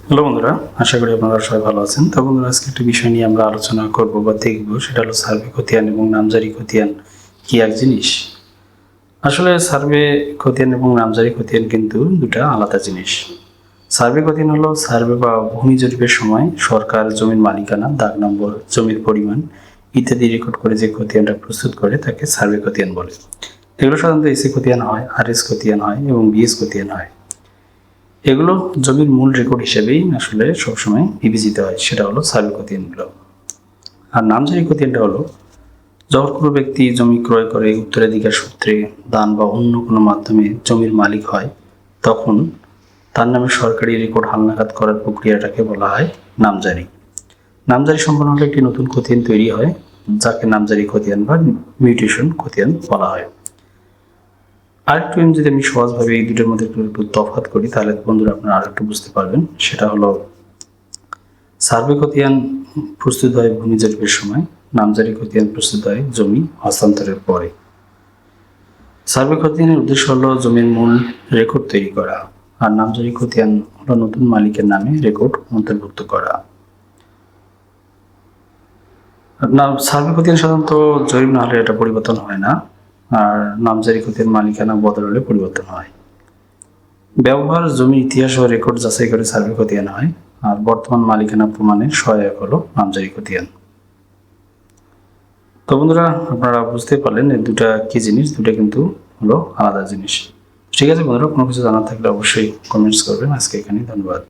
Hello বন্ধুরা, আশা করি আপনারা সবাই ভালো আছেন। তো বন্ধুরা, আজকে একটা বিষয় নিয়ে আমরা আলোচনা করব বা দেখব, সেটা হলো সার্ভে খতিয়ান এবং নামজারি খতিয়ান কি এক জিনিস। আসলে সার্ভে খতিয়ান এবং নামজারি খতিয়ান কিন্তু দুটা আলাদা জিনিস। সার্ভে খতিয়ান হলো সার্ভে বা ভূমি জরিপের সময় সরকার জমির মালিকানা, দাগ নম্বর, জমির পরিমাণ ইত্যাদি রেকর্ড করে যে খতিয়ানটা প্রস্তুত করে তাকে সার্ভে খতিয়ান বলে। এগুলো সাধারণত এসি খতিয়ান হয়, আরএস খতিয়ান হয় এবং বিএস খতিয়ান হয়। এগুলো জমির মূল রেকর্ড হিসেবেই আসলে সবসময় বিবেচিত হয়, সেটা হলো সার্ভে খতিয়ানগুলো। আর নামজারি খতিয়ানটা হলো যখন কোনো ব্যক্তি জমি ক্রয় করে উত্তরাধিকার সূত্রে, দান বা অন্য কোনো মাধ্যমে জমির মালিক হয়, তখন তার নামে সরকারি রেকর্ড হালনাগাদ করার প্রক্রিয়াটাকে বলা হয় নামজারি। নামজারি সম্পন্ন হলে একটি নতুন খতিয়ান তৈরি হয়, যাকে নামজারি খতিয়ান বা মিউটেশন খতিয়ান বলা হয়। আরেকটু যদি আমি সহজভাবে এই দুটোর মধ্যে একটু তফাৎ করি, তাহলে বন্ধুরা আপনারা আরেকটু বুঝতে পারবেন। সেটা হলো সার্ভে খতিয়ান প্রস্তুত হয় ভূমি জরিপের সময়, নামজারি খতিয়ান প্রস্তুত হয় জমি হস্তান্তরের পরে। সার্ভে খতিয়ানের উদ্দেশ্য হলো জমির মূল রেকর্ড তৈরি করা, আর নামজারি খতিয়ান হলো নতুন মালিকের নামে রেকর্ড অন্তর্ভুক্ত করা। সার্ভে খতিয়ান সাধারণত জরিপ না হলে এটা পরিবর্তন হয় না, আর নামজারি খতিয়ান মালিকানা বদল হলে পরিবর্তন হয়। ব্যবহার জমির ইতিহাস ও রেকর্ড যাচাই করে সার্ভে খতিয়ান হয়, আর বর্তমান মালিকানা প্রমাণে সহায়ক হলো নামজারি খতিয়ান। তো বন্ধুরা, আপনারা বুঝতে পারলেন এই দুটা কি জিনিস, দুটা কিন্তু হলো আলাদা জিনিস। ঠিক আছে বন্ধুরা, কোনো কিছু জানার থাকলে অবশ্যই কমেন্টস করবেন। আজকে এখানেই, ধন্যবাদ।